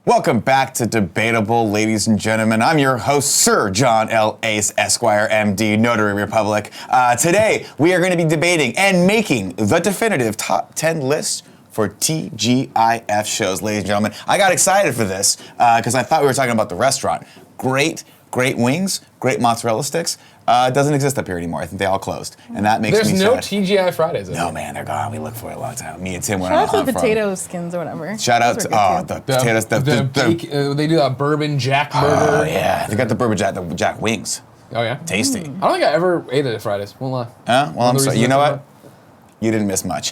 Welcome back to Debatable, ladies and gentlemen. I'm your host, Sir John L. Ace, Esquire, MD, Notary Republic. Today, we are going to be debating and making the definitive top 10 list for TGIF shows, ladies and gentlemen. I got excited for this because I thought we were talking about the restaurant. Great wings, great mozzarella sticks. Doesn't exist up here anymore. I think they all closed, and that makes me sad. There's no TGI Fridays. No, man, they're gone. We looked for it a long time. Me and Tim went Shout on a out hunt to for potato them. skins or whatever. Shout out to the potatoes. They do that bourbon Jack burger. Oh yeah, they got the bourbon Jack wings. Oh yeah, Tasty. I don't think I ever ate it at Fridays. Won't lie. Well, I'm sorry. You know what? You didn't miss much.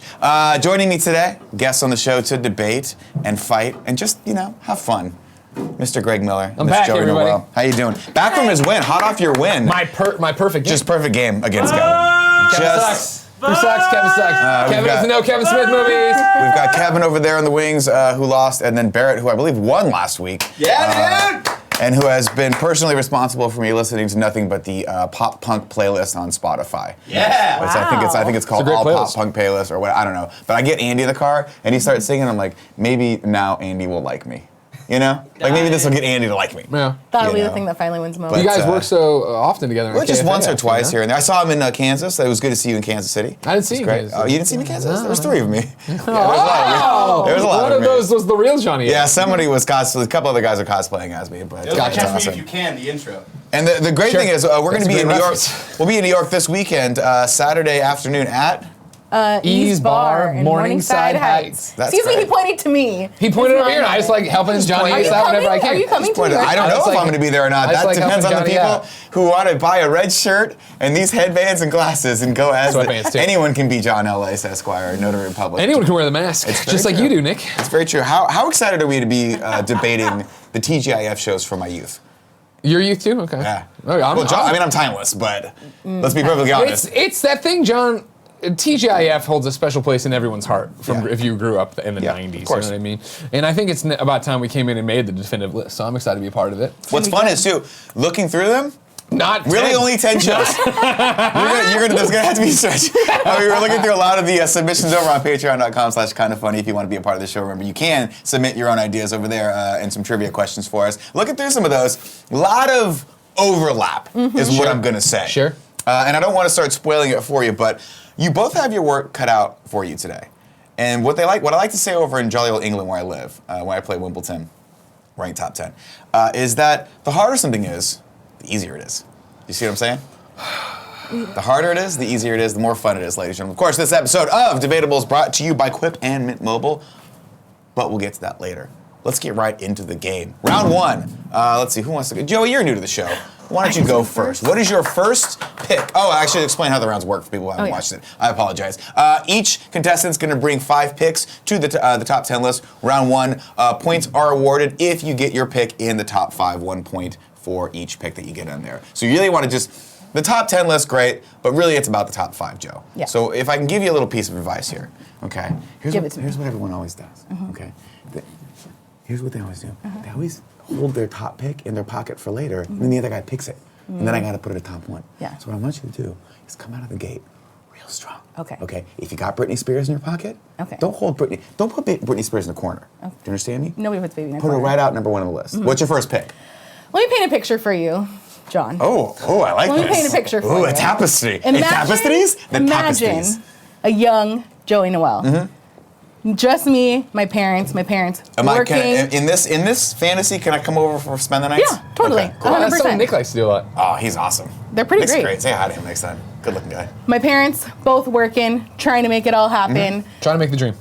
Joining me today, guests on the show to debate and fight and just have fun. Mr. Greg Miller. I'm back, Joey everybody. Noel. How you doing? Back from his win, hot off your win. My perfect game. Just perfect game against Kevin. Kevin sucks. Who sucks? Kevin sucks. Kevin doesn't know Kevin Smith movies. We've got Kevin over there in the wings who lost, and then Barrett, who I believe won last week. Yeah, dude! And who has been personally responsible for me listening to nothing but the pop punk playlist on Spotify. Yeah! Which I think it's called It's a All great Pop playlist. Punk Playlist or what, I don't know. But I get Andy in the car and he starts singing, I'm like, maybe now Andy will like me. You know? Like maybe this will get Andy to like me. Yeah. That'll be You the know. thing that finally wins But, most. You guys work so often together. Well, just KFA, once or actually, twice huh? here and there. I saw him in Kansas. It was good to see you in Kansas City. I didn't see you in Great. Kansas Oh, City. you didn't see me in Kansas? There was three of me. Yeah, Oh, there was a lot one of of me. those was the real Johnny. Yeah, somebody was cosplaying. A couple other guys are cosplaying as me, but Catch it's Me awesome. If You Can, the intro. And the great Sure. thing is, we're going to That's a be in great New York. reference. We'll be in New York this weekend, Saturday afternoon at. Ease Bar in Morningside Morningside Heights. That's Excuse me, great. he pointed to me. He pointed It's over here, and I just like helping Johnny Are Ace you out whenever I coming? can. Are you coming to But New York? I don't know just if like- I'm going to be there or not. I just That like depends on the helping people Johnny out. who want to buy a red shirt and these headbands and glasses and go as Sweatbands, too. anyone can be John L. Ace, Esquire, Notary Republic. Anyone can wear the mask, very just like true. you do, Nick. It's very true. How excited are we to be debating the TGIF shows for my youth? You're youth too? Okay. Yeah. Okay, I'm timeless, but let's be perfectly honest. It's that thing, John. TGIF holds a special place in everyone's heart from Yeah. if you grew up in the Yeah, 90s. of course. You know what I mean? And I think it's about time we came in and made the definitive list. So I'm excited to be a part of it. What's fun is too, looking through them, Not really 10. only 10 shows. There's gonna have to be a stretch. We were looking through a lot of the submissions over on patreon.com/kindafunny if you want to be a part of the show. Remember, you can submit your own ideas over there and some trivia questions for us. Looking through some of those, a lot of overlap is what I'm gonna say. Sure. And I don't want to start spoiling it for you, but you both have your work cut out for you today. And what I like to say over in jolly old England where I live, when I play Wimbledon, ranked top 10, is that the harder something is, the easier it is. You see what I'm saying? The harder it is, the easier it is, the more fun it is, ladies and gentlemen. Of course, this episode of Debatable is brought to you by Quip and Mint Mobile, but we'll get to that later. Let's get right into the game. Round one. Let's see, who wants to go? Joey, you're new to the show. Why don't you go first? What is your first pick? Oh, I should explain how the rounds work for people who haven't watched it. I apologize. Each contestant's going to bring 5 picks to the top 10 list. Round one, points are awarded if you get your pick in the top 5, 1 point for each pick that you get in there. So you really want to the top 10 list, great, but really it's about the top 5, Joe. Yeah. So if I can give you a little piece of advice here, okay? Here's Give it to me. Here's what everyone always does, okay? Here's what they always do. They always hold their top pick in their pocket for later, and then the other guy picks it. And then I gotta put it at top 1. Yeah. So what I want you to do is come out of the gate real strong. Okay. Okay. If you got Britney Spears in your pocket, Okay. don't put Britney Spears in the corner. Do you understand me? Nobody puts baby in a Put her corner. right out number 1 on the list. What's your first pick? Let me paint a picture for you, John. Oh, I like Let me this. paint a picture for Ooh, you. a tapestry. Imagine, tapestries? The imagine tapestries. a young Joey Noel. Just me, my parents working. In this fantasy, can I come over for spend the night? Yeah, totally. Okay, cool. That's something 100%. Nick likes to do a lot. Oh, he's awesome. They're pretty Nick's great. great. Say hi to him next time. Good looking guy. My parents both working, trying to make it all happen. Trying to make the dream.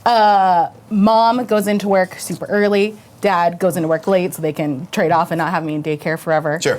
Mom goes into work super early. Dad goes into work late so they can trade off and not have me in daycare forever. Sure.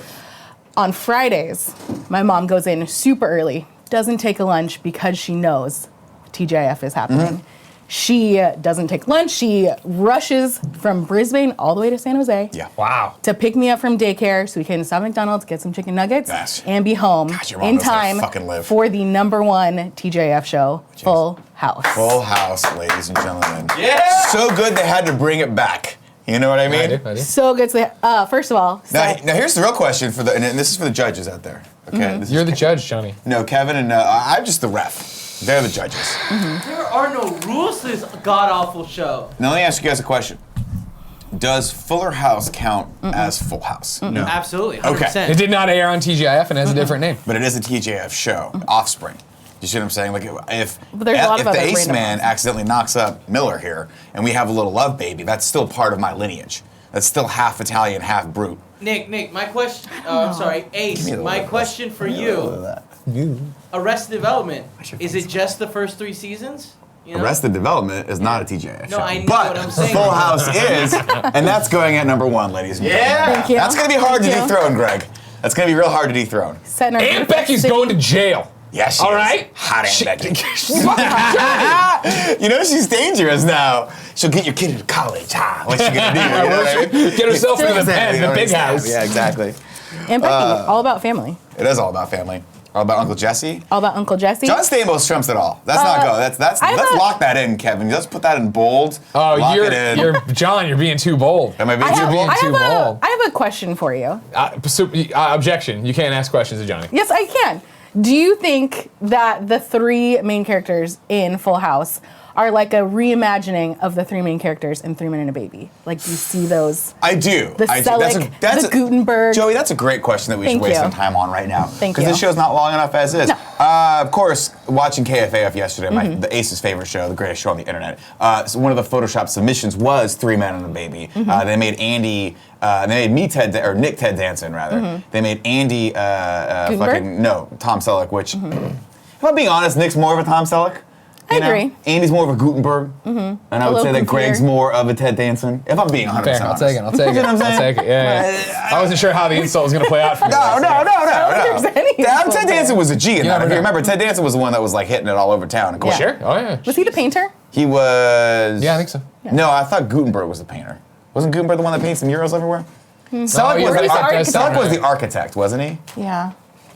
On Fridays, my mom goes in super early, doesn't take a lunch because she knows TGIF is happening. She doesn't take lunch. She rushes from Brisbane all the way to San Jose Yeah. Wow. to pick me up from daycare so we can stop at McDonald's, get some chicken nuggets, Yes. and be home Gosh, your mom in knows how to time fucking live. for the #1 TGIF show, Full House. Full house, ladies and gentlemen. Yeah! So good they had to bring it back. You know what I mean? I do. So good. So, first of all, Now here's the real question and this is for the judges out there. Okay. This You're is the judge, Johnny. No, Kevin and I'm just the ref. They're the judges. There are no rules to this god-awful show. Now let me ask you guys a question. Does Fuller House count as Full House? No. Absolutely, 100%. It did not air on TGIF and has a different name. But it is a TGIF show, Offspring. You see what I'm saying? Like if there's a lot of the other Ace random Man ones. accidentally knocks up Miller here, and we have a little love baby, that's still part of my lineage. That's still half Italian, half brute. Nick, my question. I'm sorry, Ace. me a little My bit of question for you: Arrested Development. Is it just the first 3 seasons? You know? Arrested Development is not a TGIF No, show. I know but what I'm saying. Full House is, and that's going at #1, ladies and gentlemen. Thank you. That's going to be hard Thank to you. dethrone, Greg. That's going to be real hard to dethrone. Setting our Aunt Becky's going to jail. Yeah, she All is. right? Hot Aunt Becky. Johnny! You know she's dangerous now. She'll get your kid into college. What's she gonna do? You know what I mean? Get herself into the Exactly, pen, the big house. Yeah, exactly. And Becky, all about family. It is all about family. All about Uncle Jesse. All about Uncle Jesse. John Stamos trumps it all. That's not go. Let's I'm lock that in, Kevin. Let's put that in bold. Oh, lock it in. John, you're being too bold. Am I being I too have, bold? I, too have bold. a, I have a question for you. Objection. You can't ask questions of Johnny. Yes, I can. Do you think that the 3 main characters in Full House are like a reimagining of the 3 main characters in 3 Men and a Baby? Like, do you see those? I do. The I do. Selick, the Gutenberg. Joey, that's a great question that we should Thank waste you. some time on right now. Thank Because you. this show's not long enough as is. No. Of course, watching KFAF yesterday, the Ace's favorite show, the greatest show on the internet. So one of the Photoshop submissions was 3 Men and a Baby. They made Andy. They made Nick Ted Danson rather. They made Andy. Tom Selleck. Which, if I'm being honest, Nick's more of a Tom Selleck. I agree. Andy's more of a Gutenberg, and I would say that little Greg's goofier. more of a Ted Danson. If I'm being 100% Fair. I'll honest. take it. I'll take it. You know what I'm I'll saying? take it. Yeah. I wasn't sure how the insult was going to play out for me. No. there's any insult Ted Danson there. was a G in that. never If you know. remember, Ted Danson was the one that was like hitting it all over town. Of course. Yeah. Sure. Oh, yeah. Was he the painter? He was. Yeah, I think so. No, I thought Gutenberg was the painter. Wasn't Gutenberg the one that paints the murals everywhere? Selleck he was, was the the architect. Selleck was the architect, wasn't he? Yeah.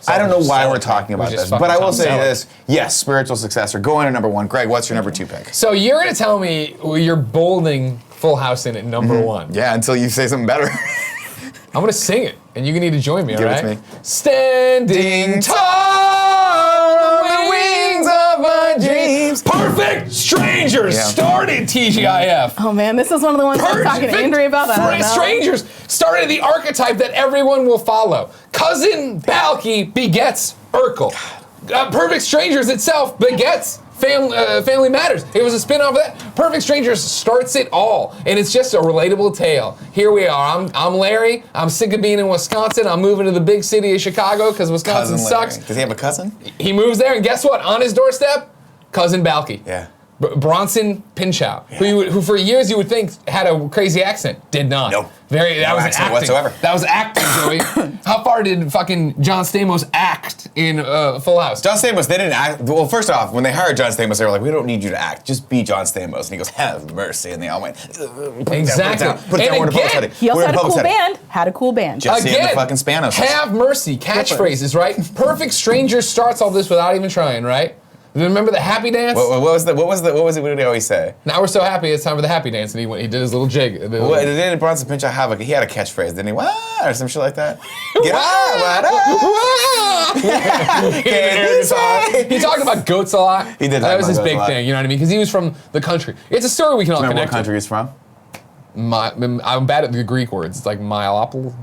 I don't know why Selleck we're talking about was just this, but I fucking will Tom say Selleck. this: yes, spiritual successor. Going to #1. Greg, what's your #2 pick? So you're going to tell me you're bolding Full House in at #1. Yeah, until you say something better. I'm going to sing it, and you're going to need to join me, all Give it right? to me. Standing tall on the wings of my dreams. Perfect Strangers Yeah. started TGIF. Oh man, this is one of the ones I was talking to Andrea about. I don't know. Strangers started the archetype that everyone will follow. Cousin Balky begets Urkel. Perfect Strangers itself begets Family Matters. It was a spin-off of that. Perfect Strangers starts it all, and it's just a relatable tale. Here we are. I'm Larry. I'm sick of being in Wisconsin. I'm moving to the big city of Chicago because Wisconsin Cousin sucks. Larry. Does he have a cousin? He moves there, and guess what? On his doorstep, Cousin Balky. Yeah. Bronson Pinchot, who for years you would think had a crazy accent, did not. No. That No was accent acting. whatsoever. That was acting, Joey. How far did fucking John Stamos act in Full House? John Stamos, they didn't act. Well, first off, when they hired John Stamos, they were like, "We don't need you to act. Just be John Stamos." And he goes, "Have mercy." And they all went, Exactly. Put it down. And We're in a public again, setting. He also We're in had a a public cool setting. band. Had a cool band. Jesse and the fucking Spanos. Have mercy, catchphrases, right? Perfect Stranger starts all this without even trying, right? Remember the happy dance? What was it? What did he always say? Now we're so happy it's time for the happy dance, and he did his little jig. What didn't Bronson Pinchot have? He had a catchphrase, didn't he? What? Or some shit like that. Get out! What up? He talked about goats a lot. He did talk That was about his goats big a lot. thing, you know what I mean? Because he was from the country. It's a story we can all Remember connect what country he's from? to. I'm bad at the Greek words. It's like myopol.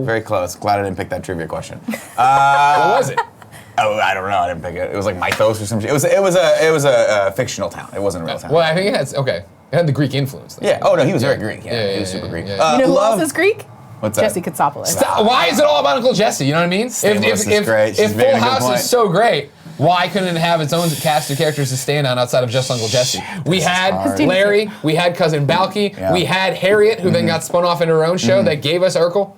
Very close. Glad I didn't pick that trivia question. What was it? Oh, I don't know. I didn't pick it. It was like Mythos or some shit. It was a fictional town. It wasn't a real town. Well, I think it had the Greek influence. Though. Yeah. Oh no, he was very Greek. Yeah, Yeah, he was yeah, super yeah, Greek. yeah. You know who Love- else is Greek? What's that? Jesse Katsopoulos. Stop. Why is it all about Uncle Jesse? You know what I mean? Stamos is great. She's If making Full a good House point. is so great, why couldn't it have its own cast of characters to stand on outside of just Uncle Jesse? We had hard. Larry, we had Cousin Balky, Yeah. we had Harriet, who then got spun off into her own show that gave us Urkel.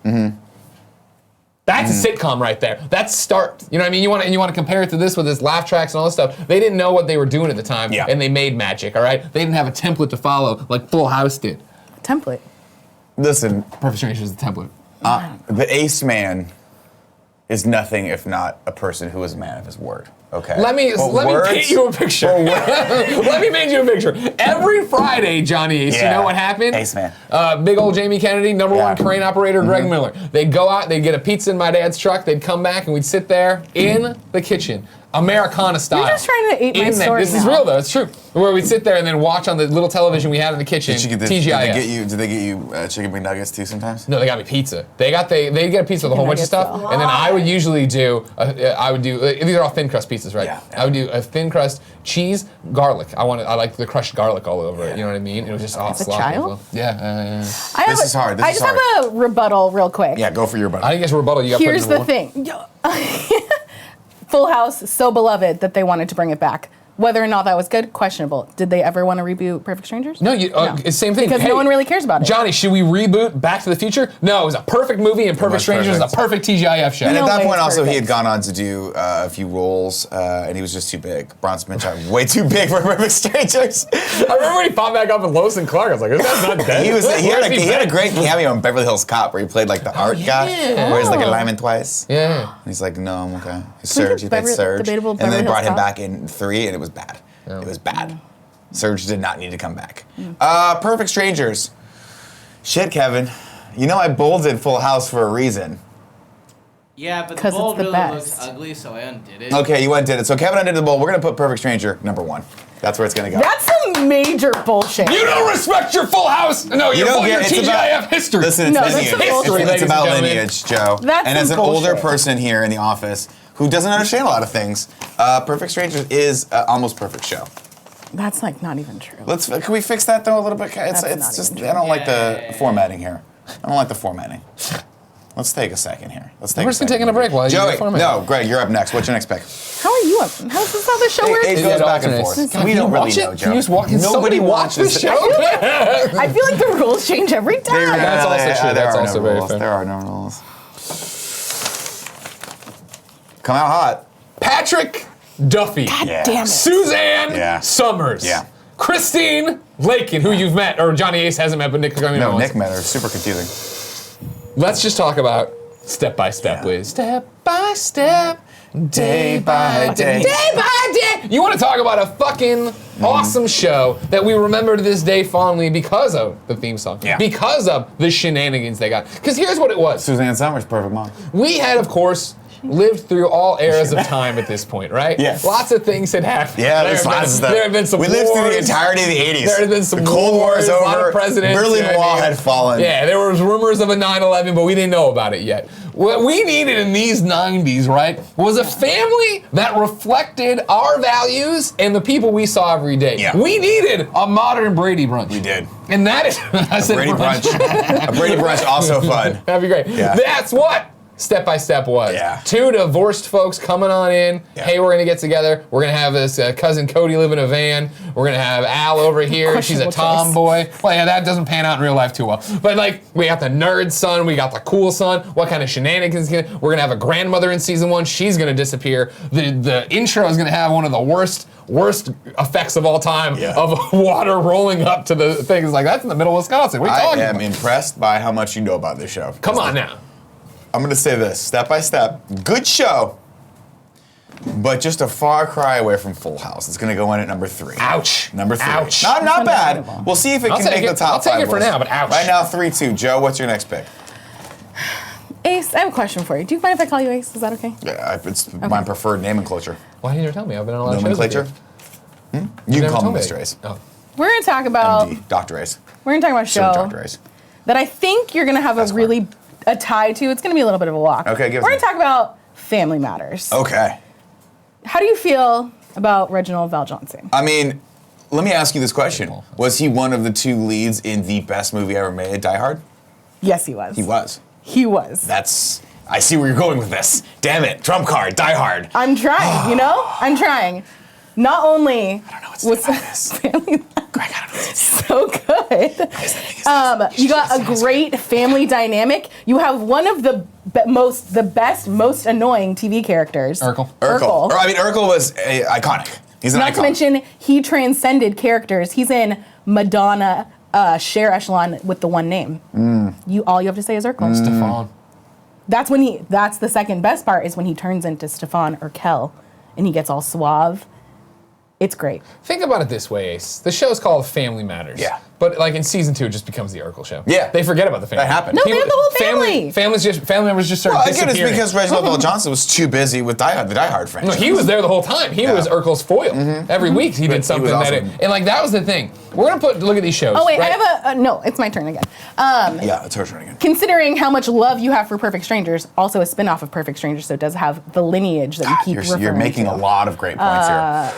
That's a sitcom right there. That's start. You know what I mean? You want to compare it to this with its laugh tracks and all this stuff. They didn't know what they were doing at the time, Yeah. and they made magic. All right, they didn't have a template to follow like Full House did. Template. Listen, Perfect Strangers is the template. the Ace Man is nothing if not a person who is a man of his word. Okay. Let me But paint you a picture. Let me paint you a picture. Every Friday, Johnny Ace, you Yeah. know what happened? Ace Man. Big old Jamie Kennedy, number Yeah. one crane operator, Greg Miller. They'd go out, they'd get a pizza in my dad's truck, they'd come back, and we'd sit there in the kitchen. Americana style. You're just trying to ape my In that- story This is now. real though. It's true. Where we'd sit there and then watch on the little television we had in the kitchen. Did TGIF. they get you chicken McNuggets too sometimes? No, they got me pizza. They get a pizza with a whole bunch of nuggets, stuff, though. and then I would usually do. These are all thin crust pizzas, right? Yeah. I would do a thin crust, cheese, garlic. I like the crushed garlic all over it. You know what I mean? It was just As a sloppy. child? Yeah. This is hard. I just have a rebuttal real quick. Yeah, go for your button. I think it's a rebuttal. You got Here's put the in the wall. thing. Full House, so beloved that they wanted to bring it back. Whether or not that was good, questionable. Did they ever want to reboot Perfect Strangers? No, it's the same thing. Because Hey, no one really cares about it. Johnny, should we reboot Back to the Future? No, it was a perfect movie, and Perfect was Strangers is a perfect. perfect TGIF show. And No at that way point, it's also, he had perfect. gone on to do a few roles, and he was just too big. Bronson Pinchot, way too big for Perfect Strangers. I remember when he popped back up in Lois and Clark. I was like, this guy's not dead. he Where's had a been? great cameo in Beverly Hills Cop where he played like the art guy, where he's like a lineman twice. Yeah. And he's like, no, I'm okay. He's Can we Surge, do he played Surge. Debatable And then they Beverly brought Hills him Cop? back in 3, and it was bad. It was bad. Surge did not need to come back. Mm. Perfect Strangers. Shit, Kevin. You know I bolded Full House for a reason. Yeah, but the 'Cause bowl it's the really best. looks ugly, so I undid it. Okay, you undid it. So Kevin undid the bowl. We're going to put Perfect Stranger #1. That's where it's going to go. That's some major bullshit. You don't respect your Full House. No, You don't your get- TGIF it's about- history. Listen, it's No, that's lineage. some It's, bullshit. it's Ladies and about gentlemen. lineage, Joe. That's and as some an older bullshit. person here in the office who doesn't understand a lot of things, Perfect Strangers is almost perfect show. That's like not even true. Can we fix that though a little bit? It's That's not just even I don't like the Yeah. formatting here. I don't like the formatting. Let's take a second here. Let's take. We're a just second. taking a break while you Joey, format. no, Greg, you're up next. What's your next pick? How are you up? How's this how the show works? It Yeah, goes it back and alternates. forth. Can We you don't really watch it? know, Joe. Can you just watch? Can Nobody somebody watch watches this show? I feel like the rules change every time. That's also true. There That's are also no very rules. fair. There are no rules. Come out hot. Patrick Duffy. God Yeah. damn it. Suzanne Yeah. Summers. Yeah. Christine Lakin, who you've met, or Johnny Ace hasn't met, but Nick Scarpino No, once. Nick met her. Super confusing. Let's just talk about step by step, please. Step by step, day by day. Day by day! You want to talk about a fucking awesome show that we remember to this day fondly because of the theme song. Yeah. Because of the shenanigans they got. Because here's what it was. Suzanne Summers, perfect mom. We had, of course, lived through all eras of time at this point, right? Yes. Lots of things had happened. Yeah, There there's have lots been- of stuff. There have been some We lived through the wars. entirety of the 80s. There had been some The Cold War is wars, a lot over. of presidents. Berlin you know what Wall I mean? had fallen. Yeah, there was rumors of a 9/11, but we didn't know about it yet. What we needed in these 90s, right, was a family that reflected our values and the people we saw every day. Yeah. We needed a modern Brady brunch. We did. And that is I said Brady brunch. A Brady brunch also fun. That'd be great. Yeah. That's what Step by Step was. Yeah. Two divorced folks coming on in. Yeah. Hey, we're gonna get together. We're gonna have this cousin Cody live in a van. We're gonna have Al over here. She's a Questionable choice. tomboy. Well, yeah, that doesn't pan out in real life too well. But like, we got the nerd son. We got the cool son. What kind of shenanigans? We're gonna have a grandmother in season 1. She's gonna disappear. The intro is gonna have one of the worst effects of all time of water rolling up to the things. Like, that's in the middle of Wisconsin. What are you I talking am about? impressed by how much you know about this show. Come on now. I'm going to say this, Step by Step, good show, but just a far cry away from Full House. It's going to go in at #3. Ouch. #3. Ouch. Not bad. Undeniable. We'll see if it I'll can take make it. the top I'll take 5 it for list. now, but ouch. Right now, 3-2. Joe, what's your next pick? Ace, I have a question for you. Do you mind if I call you Ace? Is that okay? Yeah, it's my preferred nomenclature. Why didn't you tell me? I've been on a lot of shows. Nomenclature? with You You can never call me told Mr. Ace. Oh. We're gonna talk about MD, Dr. Ace. we're gonna talk about a Sir show Dr. Ace. that I think you're gonna have That's a tie to. It's gonna be a little bit of a walk. Okay, give us We're a- gonna talk about Family Matters. Okay. How do you feel about Reginald Val Johnson? I mean, let me ask you this question. Was he one of the 2 leads in the best movie ever made, Die Hard? Yes, he was. He was. He was. I see where you're going with this. Damn it, trump card, Die Hard. I'm trying, you know? I'm trying. Not only I don't know what's about this. Family Greg, I don't know what's so good. You got a great family dynamic. You have one of the best, most annoying TV characters. Urkel. Urkel. Urkel was iconic. He's an Not icon. to mention, he transcended characters. He's in Madonna, Share Echelon with the one name. All you have to say is Urkel. Stefan. That's the second best part is when he turns into Stefan Urkel and he gets all suave. It's great. Think about it this way, Ace. The show's called Family Matters. Yeah. But like in season 2, it just becomes the Urkel show. Yeah. They forget about the family. That happened. No, they have the whole family. Family members just started Well, again, it's disappearing. because Reginald Bell Johnson was too busy with the Die Hard No, franchise. he was there the whole time. He was Urkel's foil. Mm-hmm. Every week he did was something awesome. and like that was the thing. We're gonna look at these shows. Oh wait, right? I have no, it's my turn again. Yeah, it's her turn again. Considering how much love you have for Perfect Strangers, also a spin-off of Perfect Strangers, so it does have the lineage that you keep referring You're making to. a lot of great points here.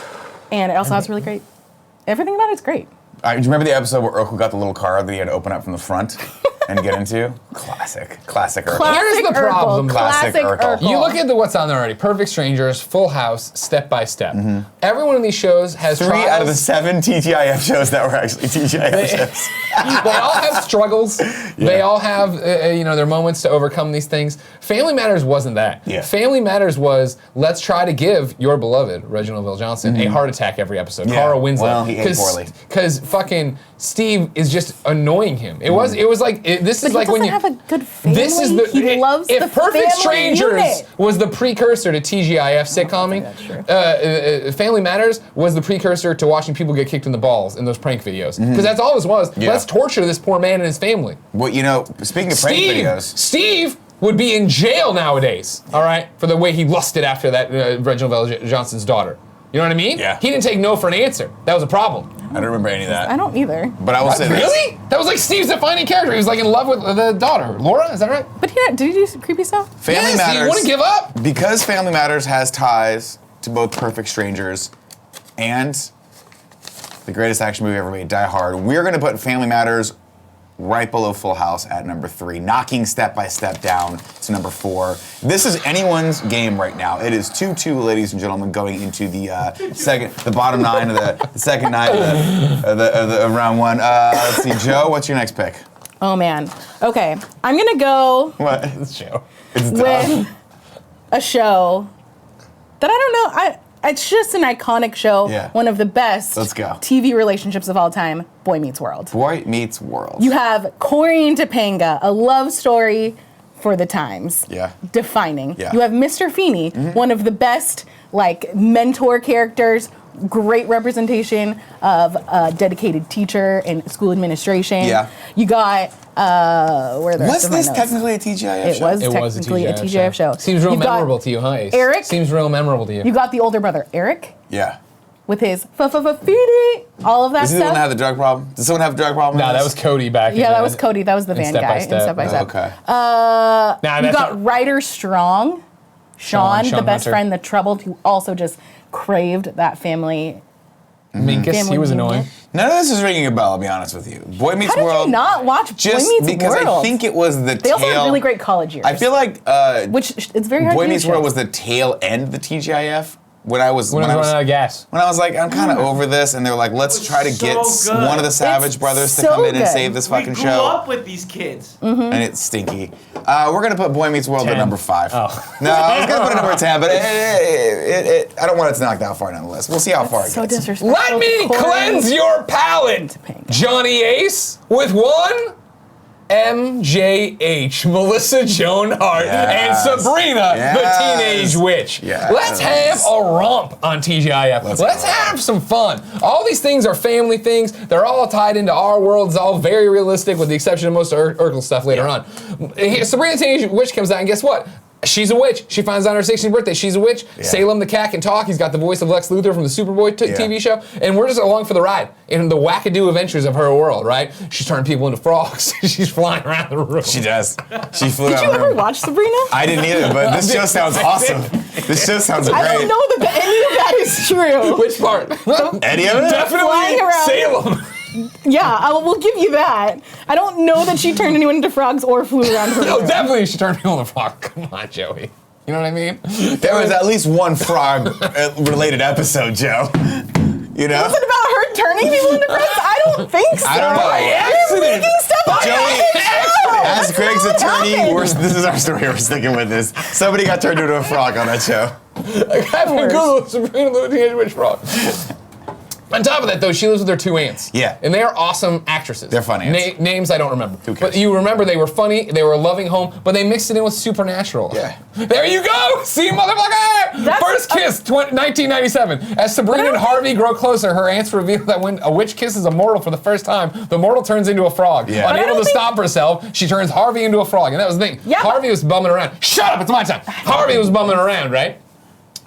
And it also has really great, everything about it's great. Do you remember the episode where Urkel got the little car that he had to open up from the front and get into? Classic Urkel. Here's the problem. Classic Urkel. You look at what's on there already. Perfect Strangers, Full House, Step by Step. Every one of these shows has 3 trials. out of the 7 TGIF shows that were actually TGIF shows. They all have struggles. They all have their moments to overcome these things. Family Matters wasn't that. Yeah. Family Matters was, let's try to give your beloved Reginald Vell Johnson a heart attack every episode. Yeah. Carl Winslow. Well, he ate poorly. Because fucking Steve is just annoying him. It was like this But is like he when doesn't you have a good family. This is the he loves if the Perfect family Strangers unit. was the precursor to TGIF sitcomming. That's true. Family Matters was the precursor to watching people get kicked in the balls in those prank videos. Because that's all this was. Yeah. Let's torture this poor man and his family. Well, speaking of prank videos. Steve would be in jail nowadays, all right, for the way he lusted after that Reginald Vell Johnson's daughter. You know what I mean? Yeah. He didn't take no for an answer. That was a problem. I don't remember any of that. I don't either. But I will say this. Really? That was like Steve's defining character. He was like in love with the daughter. Laura, is that right? But did he do some creepy stuff? Family Yes, Matters. he wouldn't give up. Because Family Matters has ties to both Perfect Strangers and the greatest action movie ever made, Die Hard, we're going to put Family Matters right below Full House at number 3, knocking Step by Step down to number 4. This is anyone's game right now. It is 2-2, ladies and gentlemen, going into the the bottom 9 of the second 9 of round 1. Let's see, Joe, what's your next pick? Oh man. Okay, I'm gonna go What? This show. It's with a show that I don't know. It's just an iconic show. Yeah. One of the best Let's go. TV relationships of all time. Boy Meets World. Boy Meets World. You have Corey and Topanga, a love story for the times. Yeah. Defining. Yeah. You have Mr. Feeney, one of the best mentor characters, great representation of a dedicated teacher in school administration. Yeah. You got where are the rest Was of my this notes? technically a TGIF It show? was It was technically a TGIF show. Seems real You've got memorable to you, huh, Ace? Eric? Seems real memorable to you. You got the older brother Eric Yeah. with his Feeney, all of that Is he the one that stuff. had the drug problem? Does someone have a drug problem? No, in that this? was Cody back in Yeah, that the- was Cody. That was the in van Step by guy in Step. Step by Oh, Step. Okay. Nah, You that's got not- Ryder Strong, Sean, the Sean best Hunter. friend, the troubled, who also just craved that family. Minkus, he Family was Union. annoying. None of this is ringing a bell, I'll be honest with you. Boy Meets How did World. you not watch Just Boy Meets because World? I think it was the They tail. also had really great college years. I feel like which it's very hard Boy to do Meets World shows. was the tail end of the TGIF. When I was When I was running out of gas. when I was like, I'm kind of over this, and they're like, let's was try to so get good. one of the Savage It's brothers to so come in and good. save this We fucking grew show, up with these kids. and it's stinky. We're gonna put Boy Meets World at 10. number 5. Oh. No, I was gonna put it at number 10, but I don't want it to knock that far down the list. We'll see how far it so gets. disrespectful. Let me Corey. cleanse your palate, Topanga. Johnny Ace, with one MJH, Melissa Joan Hart, Yes. and Sabrina, Yes. the Teenage Witch. Yes. Let's have a romp on TGIF. Let's have some fun. All these things are family things. They're all tied into our world. It's all very realistic, with the exception of most of Urkel stuff later on. Sabrina the Teenage Witch comes out, and guess what? She's a witch. She finds out on her 16th birthday. She's a witch. Yeah. Salem the cat can talk. He's got the voice of Lex Luthor from the Superboy Yeah. TV show. And we're just along for the ride in the wackadoo adventures of her world, right? She's turning people into frogs. She's flying around the room. She does. She flew Did out you of the ever room. watch Sabrina? I didn't either, but this show sounds awesome. This show sounds great. I don't know that any of that is true. Which part? Any of it? Definitely Flying around. Salem. Yeah, we'll give you that. I don't know that she turned anyone into frogs or flew around her No, room. definitely she turned people into frogs. Come on, Joey. You know what I mean? There was at least one frog-related episode, Joe. You know? Was it about her turning people into frogs? I don't think so. I don't know. By You're accident. making stuff up. Joey, as Greg's attorney, this is our story. We're sticking with this. Somebody got turned into a frog on that show. I have to Google Sabrina the Teenage Witch frog. On top of that, though, she lives with her 2 aunts. Yeah. And they are awesome actresses. They're funny aunts. Names I don't remember. Who cares? But you remember they were funny, they were a loving home, but they mixed it in with Supernatural. Yeah. There you go! See, motherfucker! That's First kiss, 1997. As Sabrina and Harvey grow closer, her aunts reveal that when a witch kisses a mortal for the first time, the mortal turns into a frog. Yeah. But I Unable don't to think- stop herself, she turns Harvey into a frog. And that was the thing. Yeah, but- Harvey was bumming around. Shut up, it's my time. Harvey was bumming around, right?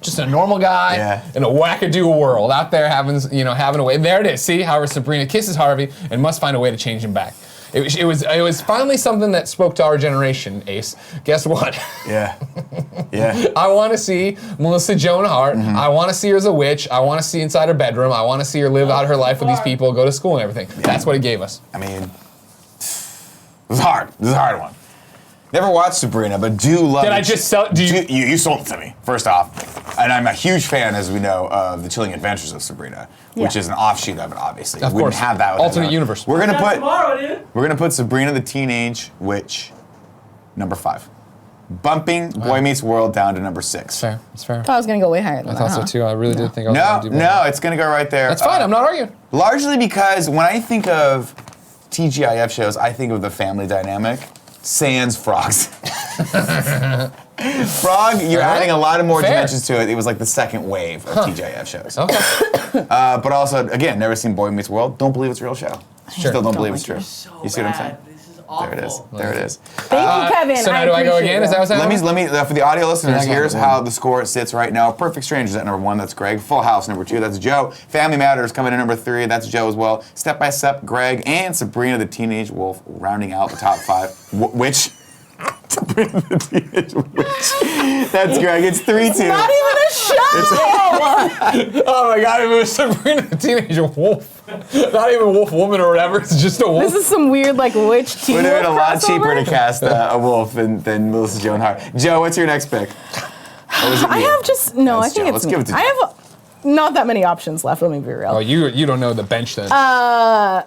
Just a normal guy in a wackadoo world out there having a way. There it is. See, however, Sabrina kisses Harvey and must find a way to change him back. It was finally something that spoke to our generation, Ace. Guess what? Yeah. Yeah. I want to see Melissa Joan Hart. I want to see her as a witch. I want to see inside her bedroom. I want to see her live out her life with these people, go to school and everything. That's what it gave us. I mean, it was hard. This is a hard one. Never watched Sabrina, but do love Did it. I just sell? You sold it to me, first off. And I'm a huge fan, as we know, of The Chilling Adventures of Sabrina, which is an offshoot of it, obviously. Of We wouldn't course. have that without Alternate it. universe. We're gonna That's tomorrow, dude. put Sabrina the Teenage Witch number 5. Bumping Boy Meets World down to number 6. Fair. It's fair. I thought I was gonna go way higher than I that. thought so too. I really did think I was No, going to do no, it's gonna go right there. That's fine. I'm not arguing. Largely because when I think of TGIF shows, I think of the family dynamic. Sans frogs. Frog, you're adding a lot of more Fair. dimensions to it. It was like the second wave of TGIF shows. Okay. But also, again, never seen Boy Meets World. Don't believe it's a real show. Sure. Still don't believe it's true. You're so You see what I'm saying? bad. This is awful. There it is. There it is. Thank you, Kevin. So now do I go appreciate again? it. Is that what's happening? Let me for the audio listeners, Okay. here's how the score sits right now. Perfect Strangers at number 1, that's Greg. Full House, number 2, that's Joe. Family Matters coming in number 3, that's Joe as well. Step by Step, Greg, and Sabrina the Teenage Wolf rounding out the top 5. Which? Sabrina the Teenage Witch. That's Greg. It's 3-2. Not even a show. Oh my god, if it was Sabrina the Teenage Wolf. Not even Wolf Woman or whatever, it's just a wolf. This is some weird like witch teen Would have been a wolf lot cheaper crossover. to cast a wolf than Melissa Joan Hart. Joe, what's your next pick? Or was it I me? have just no. That's I think Joe. it's Let's me. give it to I Joe. have not that many options left. Let me be real. Oh, you don't know the bench then. I'm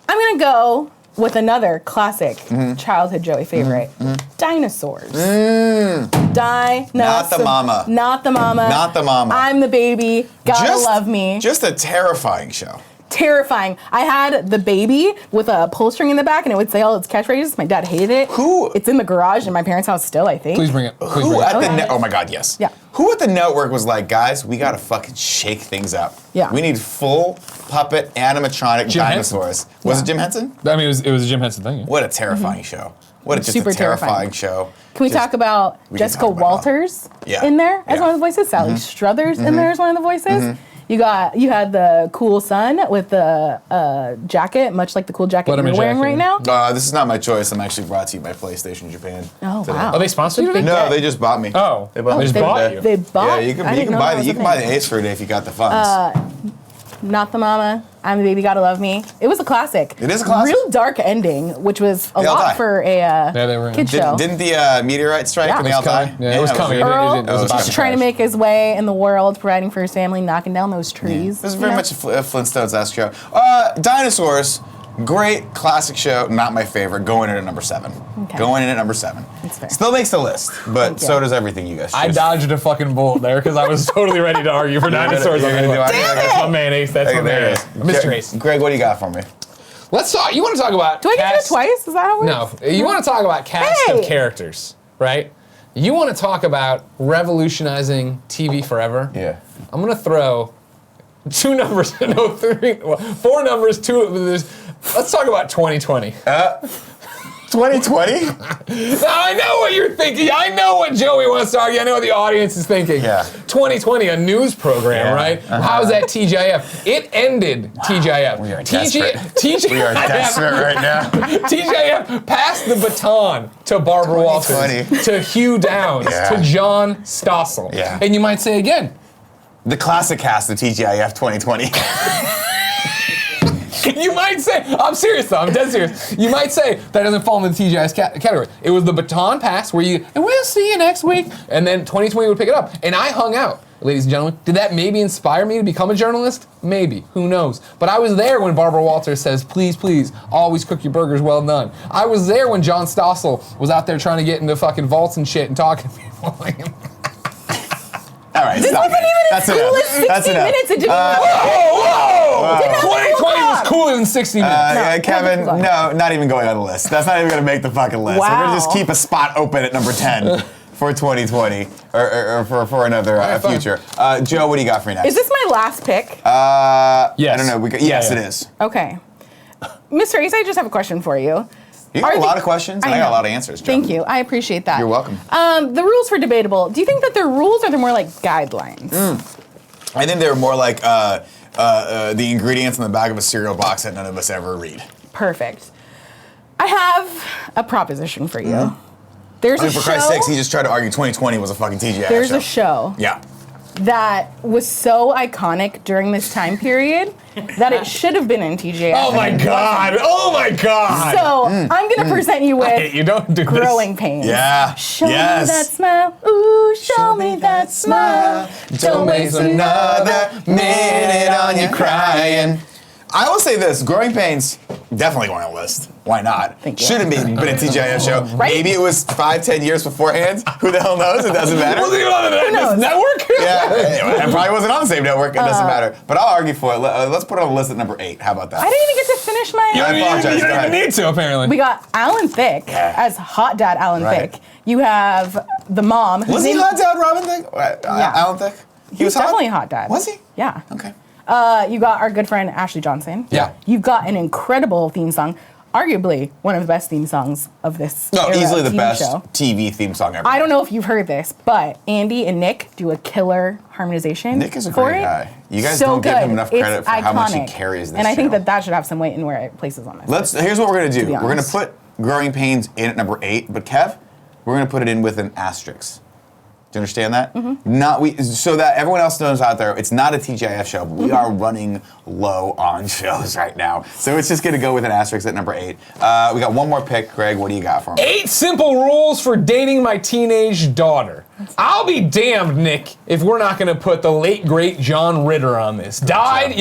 gonna go with another classic childhood Joey favorite, dinosaurs. Dinosaurs. Not the mama. Not the mama. Not the mama. I'm the baby. Gotta love me. Just a terrifying show. Terrifying. I had the baby with a pull string in the back, and it would say all its catchphrases. My dad hated it. Who- It's in the garage in my parents' house still, I think. Please bring it. Please Who bring it. at the Okay. oh my god, yes. Yeah. Who at the network was like, guys, we gotta fucking shake things up. Yeah. We need full puppet animatronic Jim dinosaurs. Was it Yeah. Jim Henson? I mean, it was a Jim Henson thing. Yeah. What a terrifying show. What a just Super a terrifying terrifying. show. Can we Just- talk about we can Jessica talk about it all. Walters Yeah. in there as Yeah. one of the voices? Sally Struthers in there as one of the voices. You had the cool son with the jacket, much like the cool jacket Letterman you're wearing jacket, right now. This is not my choice. I'm actually brought to you by PlayStation Japan. Oh today. wow! Are they sponsored? Big No, get. they just bought me. Oh. They bought They me just for a bought day. you. They bought. Yeah, you can, I you didn't can know buy that the was you a can buy the thing. Ace for a day if you got the funds. Not the mama. I'm the baby. Gotta love me. It was a classic. It is a classic. Real dark ending, which was a They all lot die. for a they were in. kid show. Didn't the meteorite strike Yeah. and they It all was coming. die? Yeah, it was coming. Earl It was about was to trying to crash. make his way in the world, providing for his family, knocking down those trees. This is you very know? much a Flintstones-esque show. Dinosaurs, great classic show. Not my favorite. Going in at number 7. Okay. Going in at number 7. That's fair. Still makes the list, but Thank you. so does everything you guys choose. I dodged a fucking bullet there because I was totally ready to argue for dinosaurs. You're gonna do it. That's my man, Ace. That's Okay, my there man, it Ace. is. Mr. Ace. Greg, what do you got for me? Let's talk. You want to talk about? Do I get to do it cast- twice? Is that how it works? No. You want to talk about cast Hey! of characters, right? You want to talk about revolutionizing TV forever? Yeah. I'm gonna throw 2 numbers. No, 3. Well, 4 numbers. 2. Let's talk about 2020. 2020? Now, I know what you're thinking. I know what Joey wants to argue. I know what the audience is thinking. Yeah. 2020, a news program, Yeah. right? How's that TGIF? It ended TGIF. We are desperate. TGIF. We are desperate right now. TGIF passed the baton to Barbara Walters, 2020. to Hugh Downs, Yeah. to John Stossel. Yeah. And you might say again, The classic cast of TGIF 2020. you might say, I'm serious though, I'm dead serious. You might say that doesn't fall into the TGI's category. It was the baton pass where and we'll see you next week. And then 2020 would pick it up. And I hung out, ladies and gentlemen. Did that maybe inspire me to become a journalist? Maybe, who knows? But I was there when Barbara Walters says, please, please, always cook your burgers well done. I was there when John Stossel was out there trying to get into fucking vaults and shit and talking to people. All right, This stop wasn't it. even That's as cool enough. as 60 That's enough. minutes. It didn't Whoa! Didn't have a 2020 was clock. cooler than 60 minutes. Yeah, No, Kevin, no. no, not even going on the list. That's not even going to make the fucking list. We're going to just Wow. keep a spot open at number 10 for 2020 or for another fine. future. Joe, what do you got for me next? Is this my last pick? Yes. I don't know. Yes, Yeah. it is. Okay. Mr. Ace, I just have a question for you. You got Are a lot the- of questions, and I got a lot of answers, Joe. Thank you. I appreciate that. You're welcome. The rules for Debatable, do you think that they're rules or they're more like guidelines? I think they're more like the ingredients in the back of a cereal box that none of us ever read. Perfect. I have a proposition for you. There's I mean, a for show. Christ's sakes, he just tried to argue 2020 was a fucking TGIF There's show. a show Yeah. that was so iconic during this time period that it should have been in TGIF. Oh my god! Oh my god! So I'm gonna present you with You don't do Growing Pains. Yeah. Show Yes. me that smile. Ooh, show me that smile. Don't waste another minute on you crying. I will say this, Growing Pains, definitely going on the list. Why not? Thank you. Shouldn't been a TGIF show. Right? Maybe it was 5-10 years beforehand. Who the hell knows? It doesn't matter. Was he on this knows? network? Yeah, anyway, it probably wasn't on the same network. It doesn't matter. But I'll argue for it. Let's put it on the list at number 8. How about that? I didn't even get to finish my. You I don't apologize. even- you Go don't even ahead. need to, apparently. We got Alan Thicke Yeah. as Hot Dad Alan Right. Thicke. You have the mom. whose Was he name- hot dad Robin Thicke? Alan Thicke? He was definitely Hot Dad. Was he? Yeah. Okay. You got our good friend Ashley Johnson. Yeah. You've got an incredible theme song, arguably one of the best theme songs of this. No, era easily of the TV best show. TV theme song ever. I don't know if you've heard this, but Andy and Nick do a killer harmonization. Nick is a for great it. guy. You guys So don't give him good. enough It's credit for how much he iconic. carries this And I think show. that should have some weight in where it places on this. Here's what we're gonna do. be We're gonna honest. put Growing Pains in at number 8, but Kev, we're gonna put it in with an asterisk. Do you understand that? So that everyone else knows out there, it's not a TGIF show, but we are running low on shows right now. So it's just gonna go with an asterisk at number 8. We got one more pick. Greg, what do you got for me? 8 simple rules for dating my teenage daughter. I'll be damned, Nick, if we're not going to put the late, great John Ritter on this. Died,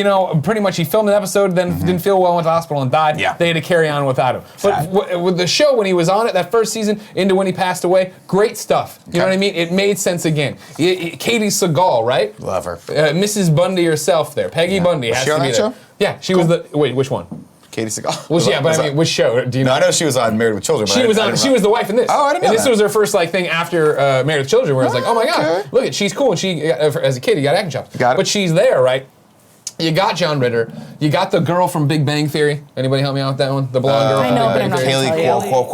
pretty much he filmed an episode, then didn't feel well, went to the hospital and died. Yeah. They had to carry on without him. Sad. But with the show, when he was on it, that first season, into when he passed away, great stuff. You know Okay. what I mean? It made sense again. Katey Sagal, right? Love her. Mrs. Bundy herself there. Peggy Bundy Was has she on to be that there. show? Yeah, she was the, wait, which one? Katey Sagal. Well, yeah, but I mean, which show? Do you know? No, I know she was on Married with Children. But She was on. She was the wife in this. Oh, I didn't know And this that. was her first thing after Married with Children, where I was like, oh my god, okay. look at she's cool. And she, as a kid, you got acting chops. Got it. But she's there, right? You got John Ritter. You got the girl from Big Bang Theory. Anybody help me out with that one? The blonde girl. I from know, Big but Bang I'm not Theory. gonna Kaylee tell you.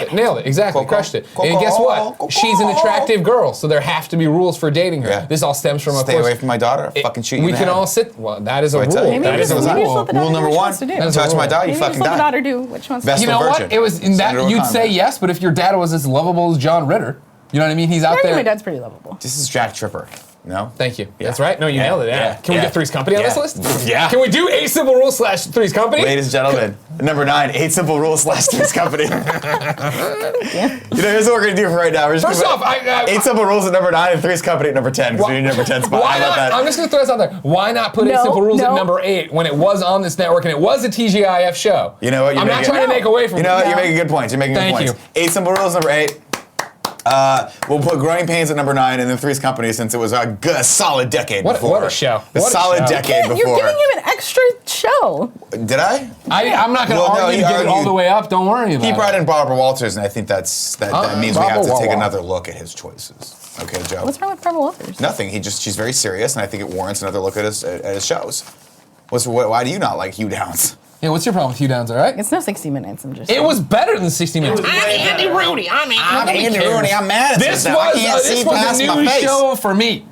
Cuoco. Nailed it, exactly, Coco. crushed it. Coco. And guess what? Coco. She's an attractive girl, so there have to be rules for dating her. Yeah. This all stems from, of Stay course, away from my daughter. I'll fucking shoot you we in the can head. all sit. Well, that is a I tell rule. you. Maybe That is just a let rule. the daughter Rule do number what she 1. wants to do. That's a Touch my rule. daughter, you Maybe fucking just let the die. daughter do what she wants Best to You do. know what? virgin. It was in Send that her to you'd Wakanda. say yes, but if your dad was as lovable as John Ritter, you know what I mean? He's out I think there. my dad's pretty lovable. This is Jack Tripper. No? Thank you. Yeah. That's right. No, you Yeah. nailed it. Yeah. Yeah. Can we Yeah. get Three's Company on Yeah. this list? Yeah. Can we do 8 simple rules / Three's Company? Ladies and gentlemen, number 9, 8 simple rules / Three's Company. Here's what we're gonna do for right now. We're just First gonna off, put 8 simple rules at number 9 and Three's Company at number 10 because we need number 10 spot. Why How about not? that? I'm just gonna throw this out there. Why not put 8 No, simple rules at no. number 8 when it was on this network and it was a TGIF show? You know what? I'm not trying to make away from You know what? it. You're making good points. You're making Thank good you. points. 8 simple rules, number 8. We'll put Growing Pains at number 9 and then Three's Company since it was a solid decade What- before. what a show. A What a solid show. decade You're before. giving him an extra show. Did I? I'm not gonna Well, no, argue he to get it all argued- the way up. Don't worry about He it. brought in Barbara Walters, and I think that means we have to Barbara take Walters. another look at his choices. Okay, Joe. What's wrong with Barbara Walters? Nothing. She's very serious, and I think it warrants another look at his shows. Why do you not like Hugh Downs? Yeah, what's your problem with Hugh Downs, all right? It's no 60 Minutes. I'm just. It was better than 60 Minutes. I'm Andy Rooney. I'm Andy Rooney. I'm mad at This now. I was can't see past a my new face. show for me.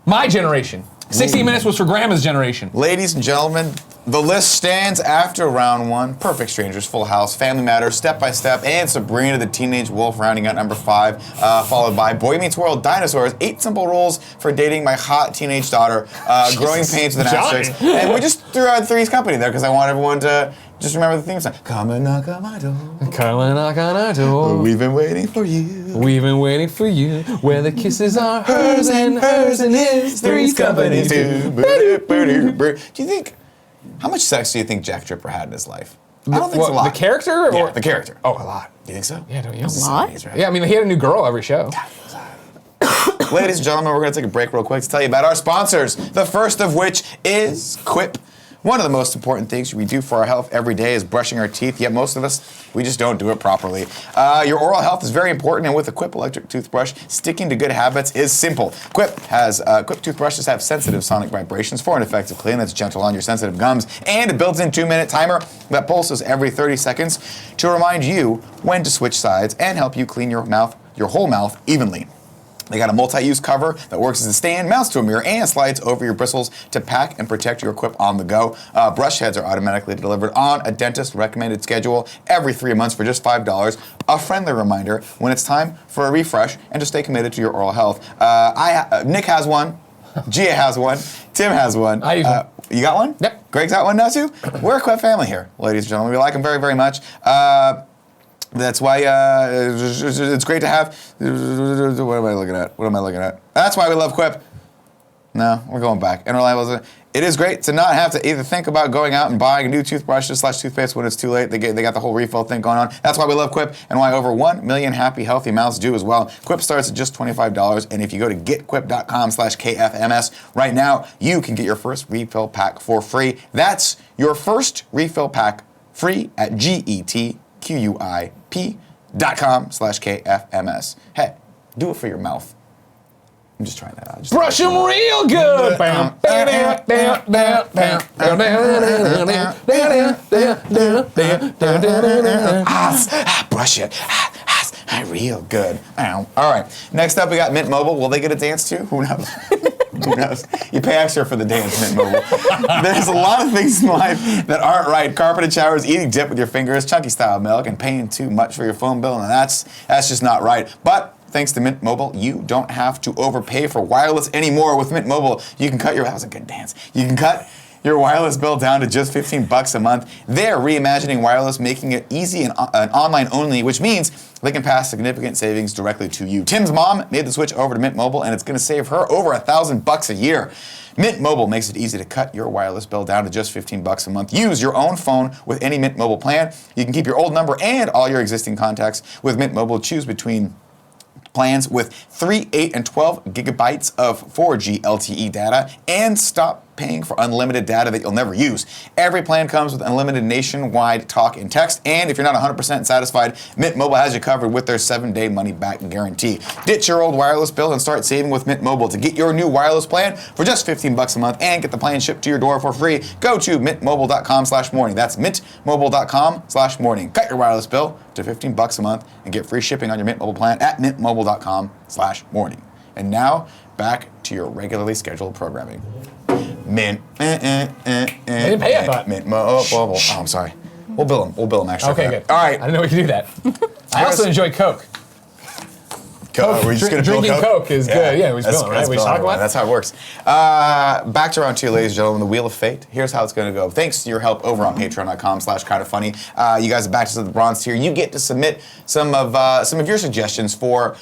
My generation. 60 Minutes was for Grandma's generation. Ladies and gentlemen, the list stands after round 1. Perfect Strangers, Full House, Family Matters, Step by Step, and Sabrina the Teenage Wolf rounding out number 5, followed by Boy Meets World, Dinosaurs, 8 Simple Rules for Dating My Hot Teenage Daughter, Growing Pains with an Johnny. asterisk, and we just threw out Three's Company there because I want everyone to just remember the theme song. Come and knock on my door. Come and knock on our door. We've been waiting for you. We've been waiting for you, where the kisses are hers and his. Three's Company too. Do you think, how much sex do you think Jack Tripper had in his life? I don't think it's a lot. The character? Yeah, Or the character. Oh, a lot. Do you think so? Yeah, don't you? lot? Yeah, I mean, he had a new girl every show. Ladies and gentlemen, we're going to take a break real quick to tell you about our sponsors. The first of which is Quip. One of the most important things we do for our health every day is brushing our teeth, yet most of us, we just don't do it properly. Your oral health is very important, and with a Quip electric toothbrush, sticking to good habits is simple. Quip toothbrushes have sensitive sonic vibrations for an effective clean that's gentle on your sensitive gums, and a built-in 2-minute timer that pulses every 30 seconds to remind you when to switch sides and help you clean your whole mouth evenly. They got a multi-use cover that works as a stand, mounts to a mirror, and slides over your bristles to pack and protect your Quip on the go. Brush heads are automatically delivered on a dentist-recommended schedule every 3 months for just $5. A friendly reminder when it's time for a refresh and to stay committed to your oral health. Nick has one. Gia has one. Tim has one. I use one. You got one? Yep. Greg's got one now too? We're a Quip family here, ladies and gentlemen. We like them very, very much. That's why it's great to have. What am I looking at? That's why we love Quip. No, we're going back. And reliable. It is great to not have to either think about going out and buying new toothbrushes / toothpaste when it's too late. They got the whole refill thing going on. That's why we love Quip and why over 1 million happy, healthy mouths do as well. Quip starts at just $25, and if you go to getquip.com/KFMS right now, you can get your first refill pack for free. That's your first refill pack free at getquip.com/KFMS. Hey, do it for your mouth. I'm just trying that out. Brush them real good. Brush it. Real good. All right. Next up, we got Mint Mobile. Will they get a dance too? Who knows? Who knows? You pay extra for the dance, Mint Mobile. There's a lot of things in life that aren't right. Carpeted showers, eating dip with your fingers, chunky style milk, and paying too much for your phone bill, and that's just not right. But thanks to Mint Mobile, you don't have to overpay for wireless anymore. With Mint Mobile, you can cut that was a good dance. You can cut your wireless bill down to just $15 a month. They're reimagining wireless, making it easy and online only, which means they can pass significant savings directly to you. Tim's mom made the switch over to Mint Mobile, and it's going to save her over $1,000 a year. Mint Mobile makes it easy to cut your wireless bill down to just $15 a month. Use your own phone with any Mint Mobile plan. You can keep your old number and all your existing contacts with Mint Mobile. Choose between plans with 3, 8, and 12 gigabytes of 4G LTE data and stop paying for unlimited data that you'll never use. Every plan comes with unlimited nationwide talk and text, and if you're not 100% satisfied, Mint Mobile has you covered with their 7-day money-back guarantee. Ditch your old wireless bill and start saving with Mint Mobile. To get your new wireless plan for just $15 a month and get the plan shipped to your door for free, go to mintmobile.com/morning. That's mintmobile.com/morning. Cut your wireless bill to $15 a month and get free shipping on your Mint Mobile plan at mintmobile.com/morning. And now, back to your regularly scheduled programming. Mint. They didn't pay, I thought. Mint Mobile. Oh, I'm sorry. We'll bill them extra. Okay, good. All right. I didn't know we could do that. I also enjoy Coke. We're just gonna bill Drinking Coke is good. Yeah, we just bill it, right? We just talk about it. That's how it works. Back to round 2, ladies and gentlemen, the Wheel of Fate. Here's how it's going to go. Thanks to your help over on patreon.com/kindoffunny. You guys are back to the bronze tier. You get to submit some of your suggestions for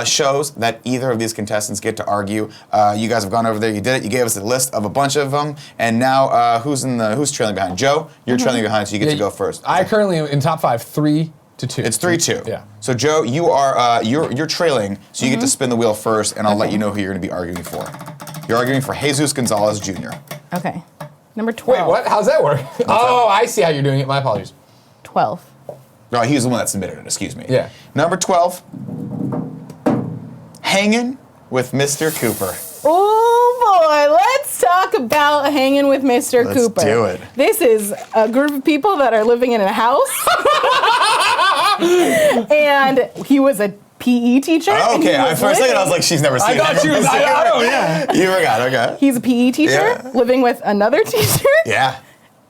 shows that either of these contestants get to argue. You guys have gone over there. You did it. You gave us a list of a bunch of them. And now, who's trailing behind? Joe, you're trailing behind, so you get to go first. I currently am in top 5, 3-2. It's 3-2. Yeah. So Joe, you are you're trailing, so you get to spin the wheel first, and I'll let you know who you're going to be arguing for. You're arguing for Jesus Gonzalez Jr. Okay. Number 12. Wait, what? How's that work? Oh, I see how you're doing it. My apologies. 12. No, he was the one that submitted it. Excuse me. Yeah. Number 12. Hangin with Mr. Cooper. Oh boy, let's talk about hanging with Mr. Cooper. Let's do it. This is a group of people that are living in a house. And he was a PE teacher. Oh, okay, for a second I was like, she's never seen it. I thought she was, yeah. You forgot, okay. He's a PE teacher living with another teacher. Yeah.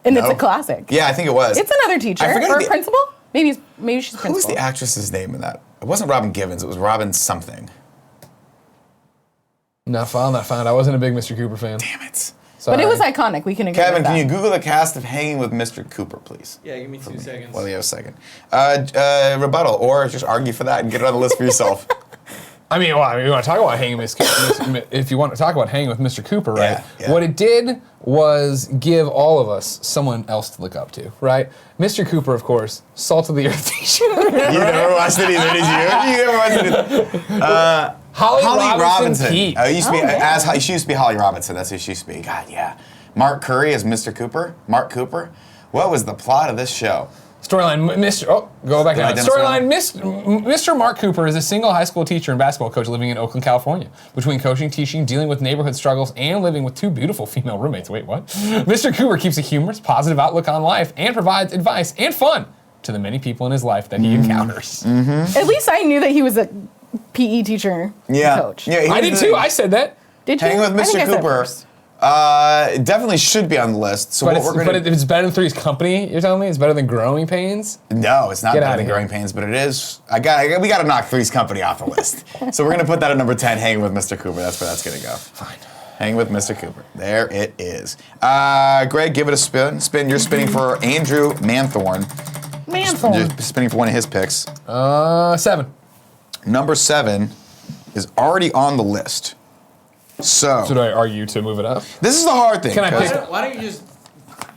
And it's a classic. Yeah, I think it was. It's another teacher. Or a principal? Maybe she's principal. Who was the actress's name in that? It wasn't Robin Givens, it was Robin something. Not found. I wasn't a big Mr. Cooper fan. Damn it. But it was iconic. We can agree Kevin, with that. can you Google the cast of Hanging with Mr. Cooper, please? Yeah, give me 2 seconds. Well, you have a second. Rebuttal, or just argue for that and get it on the list for yourself. We want to talk about hanging with if you want to talk about hanging with Mr. Cooper, right? Yeah. What it did was give all of us someone else to look up to, right? Mr. Cooper, of course, salt of the earth teacher. You never watched it either, did you? You never watched it either. Holly Robinson Pete. She used to be Holly Robinson. That's who she used to be. God, yeah. Mark Curry as Mr. Cooper. Mark Cooper. What was the plot of this show? Storyline, go back down. Storyline, Mr. Mark Cooper is a single high school teacher and basketball coach living in Oakland, California. Between coaching, teaching, dealing with neighborhood struggles, and living with 2 beautiful female roommates. Wait, what? Mr. Cooper keeps a humorous, positive outlook on life and provides advice and fun to the many people in his life that he encounters. At least I knew that he was a PE teacher coach. Yeah, I did too. I said that. Did you? Hanging with I think Mr. I said it Cooper. first. It definitely should be on the list. So But, what we're gonna it's better than Three's Company, you're telling me? It's better than Growing Pains? No, it's not Get better outta than here. Growing Pains, but it is. We got to knock Three's Company off the list. So we're gonna put that at number 10. Hanging with Mr. Cooper. That's where that's gonna go. Fine. Hanging with Mr. Cooper. There it is. Greg, give it a spin. You're spinning for Andrew Manthorn. You're spinning for one of his picks. 7. Number 7 is already on the list. So So do I argue to move it up? this is the hard thing. Can I 'cause- pick- Why don't you just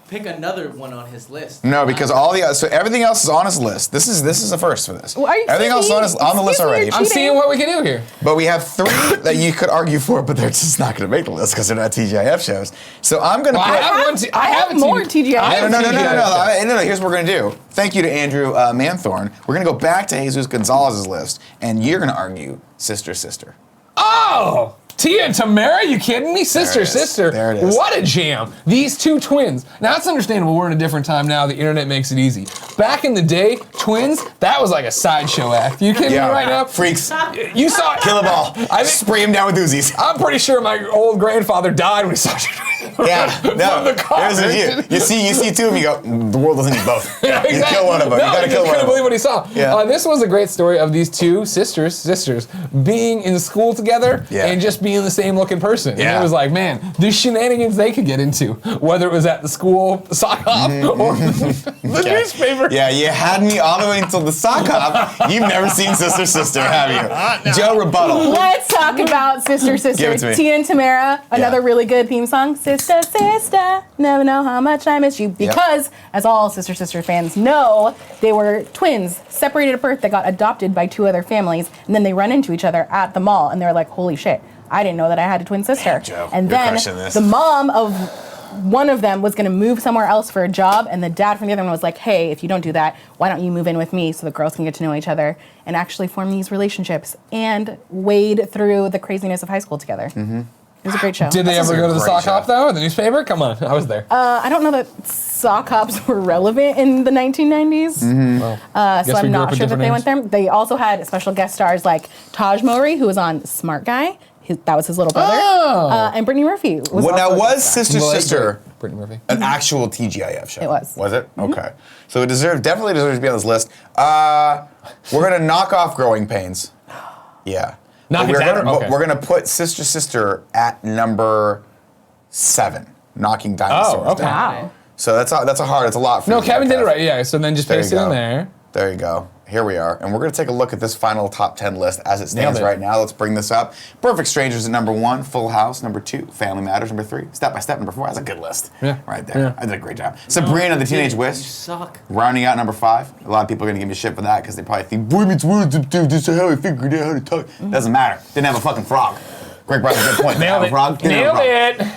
pick another one on his list? No, because all the so everything else is on his list. This is a first for this. Well, are you Everything else cheating? is on the list Excuse me, already. you're I'm cheating. seeing what we can do here. But we have 3 that you could argue for, but they're just not going to make the list because they're not TGIF shows. So I'm going to Well, put. I have more TGIF. I have No. TGIF. No. Here's what we're going to do. Thank you to Andrew Manthorn. We're going to go back to Jesus Gonzalez's list, and you're going to argue Sister. Oh! Tia and Tamara, you kidding me? Sister. There it is. What a jam. These 2 twins. Now, it's understandable. We're in a different time now. The internet makes it easy. Back in the day, twins, that was like a sideshow act. You kidding me right now? Freaks. You saw it. Kill them all. I think- Spray them down with Uzis. I'm pretty sure my old grandfather died when he saw Yeah, no. the car. Here's the view. You see 2 of them, you go, the world doesn't need both. Yeah, You kill one of them. No, you got to he kill just one couldn't of believe them. what he saw. Yeah. This was a great story of these 2 sisters being in school together Yeah. and just being the same looking person. And Yeah. it was like, man, the shenanigans they could get into, whether it was at the school sock hop or the newspaper. Yeah, you had me all the way until the sock hop. You've never seen Sister, have you? Joe, rebuttal. Let's talk about Sister. Give it to me. Tia and Tamara, another really good theme song. Sister, never know how much I miss you. Because, as all Sister fans know, they were twins, separated at birth, that got adopted by 2 other families, and then they run into each other at the mall, and they're like, holy shit, I didn't know that I had a twin sister. Damn, Joe, and you're then crushing this. the mom of one of them was going to move somewhere else for a job, and the dad from the other one was like, hey, if you don't do that, why don't you move in with me so the girls can get to know each other and actually form these relationships and wade through the craziness of high school together. It was a great show. Did they This is ever a go to the great sock show. hop though, or the newspaper? Come on, I was there. I don't know that sock hops were relevant in the 1990s, so Guess we I'm grew up not with sure that different they went there. They also had special guest stars like Taj Mowry, who was on Smart Guy. That was his little brother. Oh. And Brittany Murphy was Well, also now, a was guest star. Sister Brittany Murphy. an actual TGIF show? It was. Was it? Okay. So it definitely deserves to be on this list. We're going to knock off Growing Pains. Yeah. Knock But it down? But Okay. we're going to put Sister at number 7, knocking dinosaurs Oh, okay. down. Wow. So that's a lot for No, you, Kevin did it Kev. right. Yeah, so then just There paste you it in go. there. There you go. Here we are. And we're going to take a look at this final top 10 list as it stands Nailed it. right now. Let's bring this up. Perfect Strangers at number 1. Full House, number 2. Family Matters, number 3. Step by Step, number 4. That's a good list. Yeah. Right there. Yeah. I did a great job. Sabrina, the Teenage You Witch, suck. rounding out number 5. A lot of people are going to give me shit for that because they probably think, boy meets world, this is how I figured out how to talk. Doesn't matter. Didn't have a fucking frog. Greg brought up a good point. Didn't have Nailed a it. frog. Didn't have a Nailed frog. it.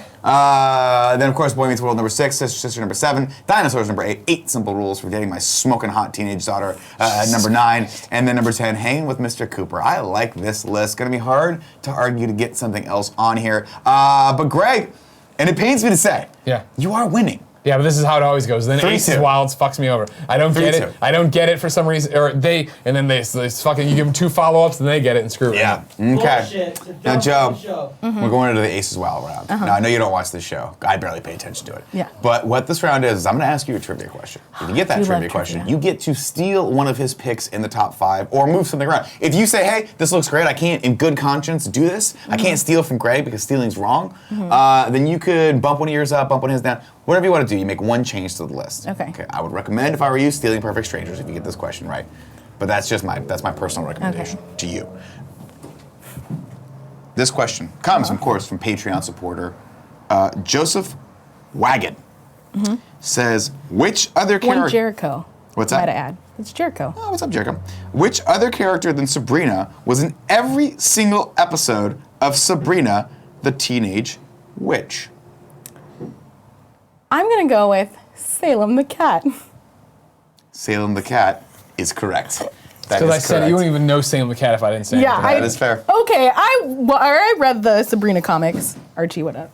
Then, of course, Boy Meets World number 6, Sister number 7, Dinosaurs number 8, 8 Simple Rules for Dating My Smoking Hot Teenage Daughter number 9, and then number 10, Hanging with Mr. Cooper. I like this list. Gonna be hard to argue to get something else on here. But Greg, and it pains me to say, Yeah. you are winning. Yeah, but this is how it always goes. Then 3-2. Aces Wilds fucks me over. I don't get 3-2. it. I don't get it for some reason. Or they fucking, you give them 2 follow-ups and they get it and screw it. Yeah. Okay. Bullshit. It's a Now, dumb Joe, fucking show. we're going into the Aces Wild round. Now, I know you don't watch this show. I barely pay attention to it. Yeah. But what this round is I'm going to ask you a trivia question. If you get that We love trivia question, trivia. you get to steal one of his picks in the top 5 or move something around. If you say, hey, this looks great, I can't, in good conscience, do this, I can't steal from Greg because stealing's wrong, then you could bump one of yours up, bump one of his down. Whatever you want to do, you make one change to the list. Okay. I would recommend, if I were you, stealing Perfect Strangers if you get this question right. But that's just my personal recommendation to you. This question comes, of course, from Patreon supporter Joseph Wagon. Says, which other One character? Jericho. What's Might that? I add? It's Jericho. Oh, what's up, Jericho? Which other character than Sabrina was in every single episode of Sabrina, the Teenage Witch? I'm gonna go with Salem the cat. Salem the Cat is correct. That Because I is said correct. you wouldn't even know Salem the Cat if I didn't say Yeah, anything. That is fair. Okay, I read the Sabrina comics. Archie, what up?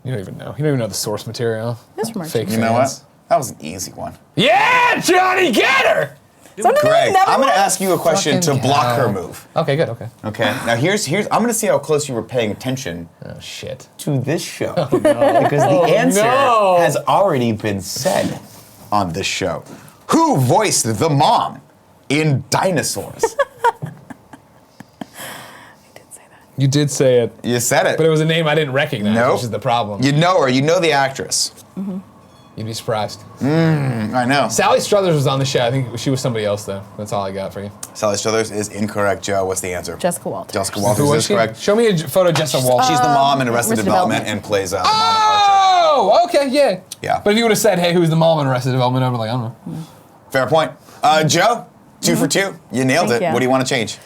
You don't even know. You don't even know the source material. That's from Archie. Fake You know fans. what? That was an easy one. Yeah, Johnny Getter! Sometimes Greg, I never I'm going to watch- ask you a question to Fucking block her cow. move. Okay, good, okay. Okay. Now here's I'm going to see how close you were paying attention Oh, shit. to this show because the answer no. has already been said on this show. Who voiced the mom in Dinosaurs? You did say it, You said it. but it was a name I didn't recognize, Nope. which is the problem. You know her. You know the actress. You'd be surprised. I know. Sally Struthers was on the show. I think she was somebody else, though. That's all I got for you. Sally Struthers is incorrect. Joe, what's the answer? Jessica Walters. Jessica Who Walters was is she? correct. Show me a photo of Jessica Walters. She's the mom in Arrested Arrested Development Development. and plays the mom in Archer. Oh, okay, yeah. Yeah. But if you would have said, hey, who's the mom in Arrested Development, I'd be like, I don't know. Fair point. Joe, 2 for 2. You nailed Thank it. you. What do you want to change?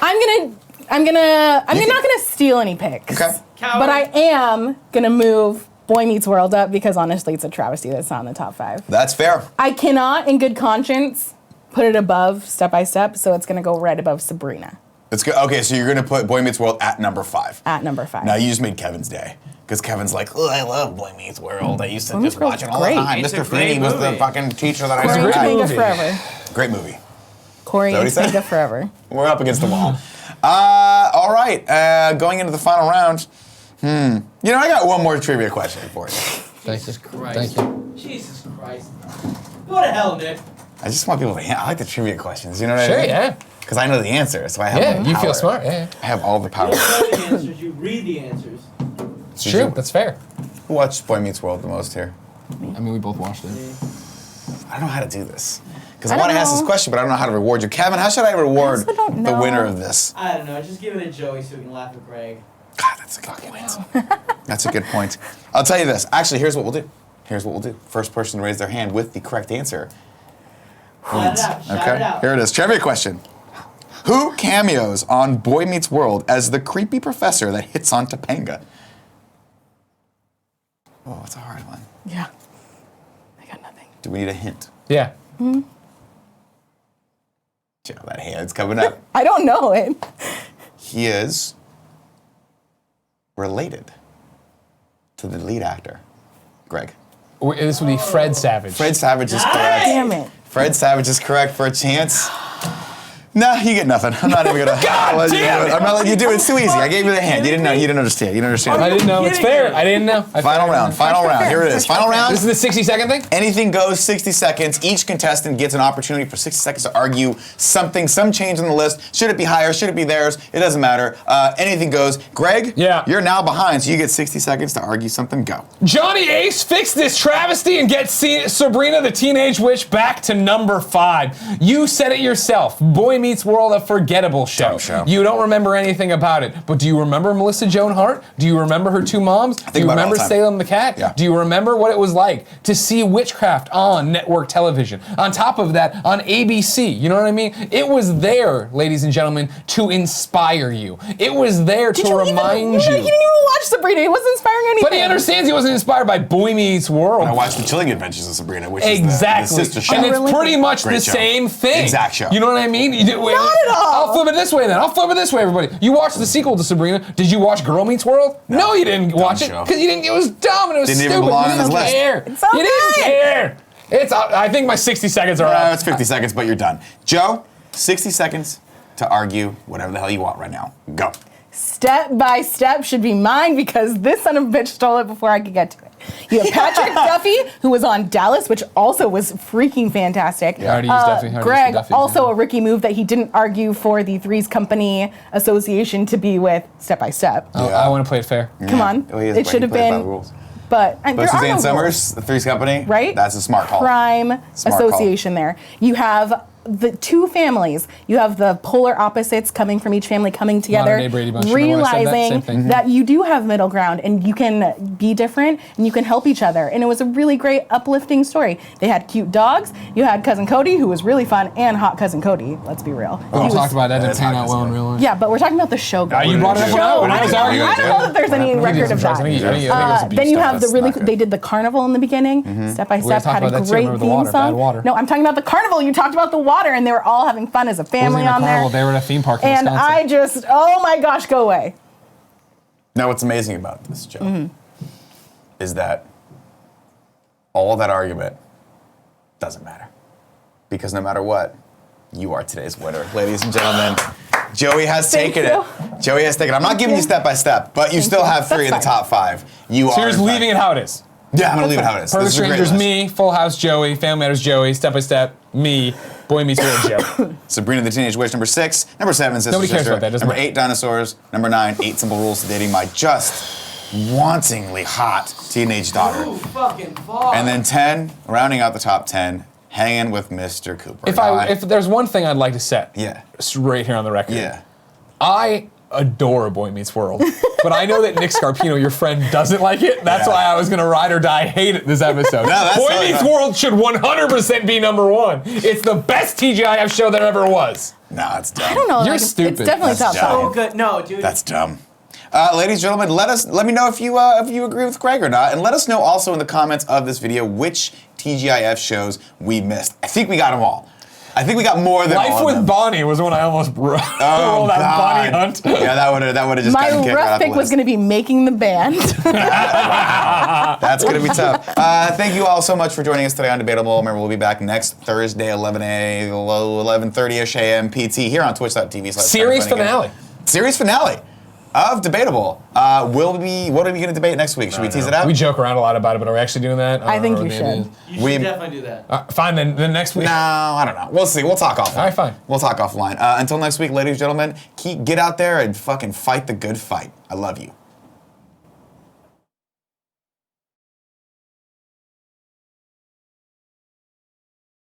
I'm You not can- gonna steal any picks. Okay. Coward. But I am gonna move Boy Meets World up because honestly, it's a travesty that's not in the top 5. That's fair. I cannot, in good conscience, put it above Step by Step, so it's gonna go right above Sabrina That's good. Okay, so you're going to put Boy Meets World at number 5. at number 5. Now you just made Kevin's day. Because Kevin's like, oh, I love Boy Meets World. I used to Boy just Meets World's watch it all great. the time. It's a Mr. great Feeney was the movie. fucking teacher that I Corey never and had. Tamika movie. forever. Great movie. Corey Is that and what he said? Tamika forever. We're up against the wall. All right, going into the final round. You know, I got one more trivia question for you. Thank you. Jesus Christ. Thank you. Jesus Christ. Go to hell, Nick. I just want people to. I like the trivia questions. You know what I Sure, mean? yeah. Because I know the answer, so I have. Yeah, all the you power. feel smart, yeah. I have all the power. You don't know the answers, you read the answers. It's true, that's fair. Who watched Boy Meets World the most here? I mean, we both watched it. I don't know how to do this. Because I I want to don't ask this know. question, but I don't know how to reward you. Kevin, how should I reward also don't the know. winner of this? I don't know, just give it to Joey so we can laugh at Greg. God, that's a good point. That's a good point. I'll tell you this. Actually, here's what we'll do. Here's what we'll do. First person to raise their hand with the correct answer Shout it out, shout Okay, it out. here it is. Trivia question. Who cameos on Boy Meets World as the creepy professor that hits on Topanga? Oh, it's a hard one. Yeah. I got nothing. Do we need a hint? Yeah. Joe, that hand's coming up. I don't know it. He is related to the lead actor, Greg. This would be Fred Savage. Fred Savage is correct. Damn it. Fred Savage is correct for a chance. Nah, you get nothing. I'm not even gonna let you do damn it. I'm not letting you do it. It's too easy. I gave you the hand. You didn't know. You didn't understand. You didn't understand. I didn't know. It's fair. I didn't know. Final round. Final round. Here it is. Final round. This is the 60-second thing? Anything goes, 60 seconds. Each contestant gets an opportunity for 60 seconds to argue something, some change in the list. Should it be higher? Should it be theirs? It doesn't matter. Anything goes. Greg, Yeah. you're now behind, so you get 60 seconds to argue something. Go. Johnny Ace fix this travesty and get Sabrina the Teenage Witch back to number 5. You said it yourself. Boy Meets World, a forgettable show. Dumb show. You don't remember anything about it, but do you remember Melissa Joan Hart? Do you remember her 2 moms? Do you about it all remember the time. Salem the Cat? Yeah. Do you remember what it was like to see witchcraft on network television? On top of that, on ABC. You know what I mean? It was there, ladies and gentlemen, to inspire you. It was there to remind He didn't even watch Sabrina. He wasn't inspiring anything. But he understands he wasn't inspired by Boy Meets World. I watched The Chilling Adventures of Sabrina, which Exactly. is the sister show. And it's pretty much Great the show. same thing. Exact show. You know what I mean? Not at all. I'll flip it this way then. I'll flip it this way, everybody. You watched the sequel to Sabrina. Did you watch Girl Meets World? No, you didn't watch it. show. Because you didn't. It was dumb and it was Didn't even stupid. belong You on this didn't list. care. It's so You didn't good. care. I think my 60 seconds are up. It's 50 seconds, but you're done. Joe, 60 seconds to argue whatever the hell you want right now. Go. Step by Step should be mine because this son of a bitch stole it before I could get to it. You have Patrick Duffy, who was on Dallas, which also was freaking fantastic. I already used Duffy. I already used Greg, Duffy. also a rookie move that he didn't argue for the Three's Company Association to be with Step by Step. Oh, Yeah. I want to play it fair. Come on. Oh, he is It should he have plays by the been, rules. but But there are Suzanne no Summers, rules, the Three's Company, right? That's a smart call. Prime Smart call. association there. You have the two families. You have the polar opposites coming from each family coming together, Modern-day Brady Bunch. Remember when I said that? Same realizing thing. that you do have middle ground and you can be different and you can help each other. And it was a really great, uplifting story. They had cute dogs. You had Cousin Cody, who was really fun, and Hot Cousin Cody. Let's be real. We He was- talked about that. Didn't That's pan hot out well in cousin. real life. Yeah, but we're talking about the show. You brought it up when Show. I was I arguing. don't know that there's any record of that. Then you have the really. They did the carnival in the beginning. Step by We were step, talking had a about that too. great Remember the theme water, bad song. water. No, I'm talking about the carnival. You talked about the water, and they were all having fun as a family Wasn't even on a carnival. there. They were at a theme park in And Wisconsin. I just, oh my gosh, go away. Now, what's amazing about this, Joe, is that all that argument doesn't matter. Because no matter what, you are today's winner. Ladies and gentlemen, Joey has Thank taken you. it. Joey has taken it. I'm not giving you step by step, but you still you. have 3 That's in the fine. top 5. You So are. you're just in leaving it fact- how it is. Yeah, I'm going to leave it how it is. Perfect This is a great Strangers, list. me. Full House, Joey. Family Matters, Joey. Step by Step, me. Boy Meets World, Joe. Sabrina the Teenage Witch, number 6. Number 7, Sister Nobody cares Sister. about that, doesn't Number matter. 8, Dinosaurs. Number 9, 8 Simple Rules to Dating My Just Wantingly Hot Teenage Daughter. Ooh, fucking fuck. And then 10, rounding out the top 10, Hangin' with Mr. Cooper. If there's one thing I'd like to set, Yeah. right here on the record, Yeah. I adore Boy Meets World, but I know that Nick Scarpino, your friend, doesn't like it. That's Yeah. why I was gonna ride or die hate it this episode. that's Boy totally Meets fine. World should 100% be number 1. It's the best TGIF show there ever was. Nah, it's dumb. I don't know. You're like, stupid. It's definitely That's top dumb. So 5. good. No, dude. That's dumb. Ladies and gentlemen, let me know if you agree with Craig or not, and let us know also in the comments of this video which TGIF shows we missed. I think we got them all. I think we got more than all Life of with them. Bonnie was when I almost rolled Oh, out Bonnie God. Hunt. Yeah, that would have just My gotten kicked right rough off the pick was list. going to be making the band. That's going to be tough. Thank you all so much for joining us today on Debatable. Remember, we'll be back next Thursday, 11:30ish a.m. PT here on twitch.tv/. Series finale. Series finale of Debatable. What are we going to debate next week? Should we tease it out? We joke around a lot about it, but are we actually doing that? I don't think know you what should. it is. You should we- definitely do that. Fine, then next week. No, I don't know. We'll see. We'll talk offline. All right, fine. We'll talk offline. Until next week, ladies and gentlemen, get out there and fucking fight the good fight. I love you.